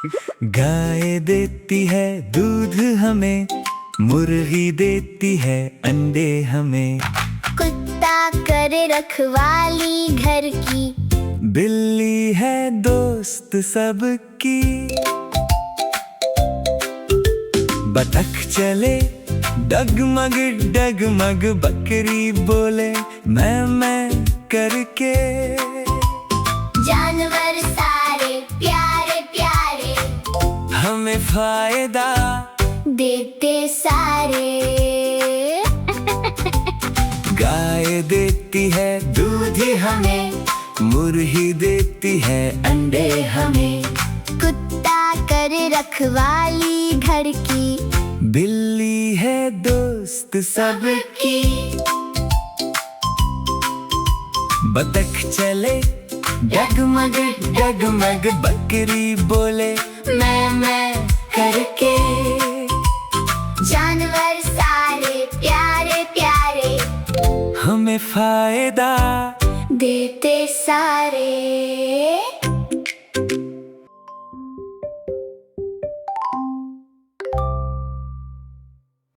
गाय देती है दूध हमें, मुर्गी देती है अंडे हमें। कुत्ता करे रखवाली घर की, बिल्ली है दोस्त सबकी। बतख चले डगमग डगमग, बकरी बोले मैं करके। जानवर सारे प्यारे प्यारे, हमें फायदा देते सारे। गाय देती है दूध हमें, मुर्गी देती है अंडे हमें। कुत्ता करे रखवाली घर की, बिल्ली है दोस्त सबकी। बतख चले डगमग डगमग, बकरी बोले मैं करके। जानवर सारे प्यारे प्यारे, हमें फायदा देते सारे।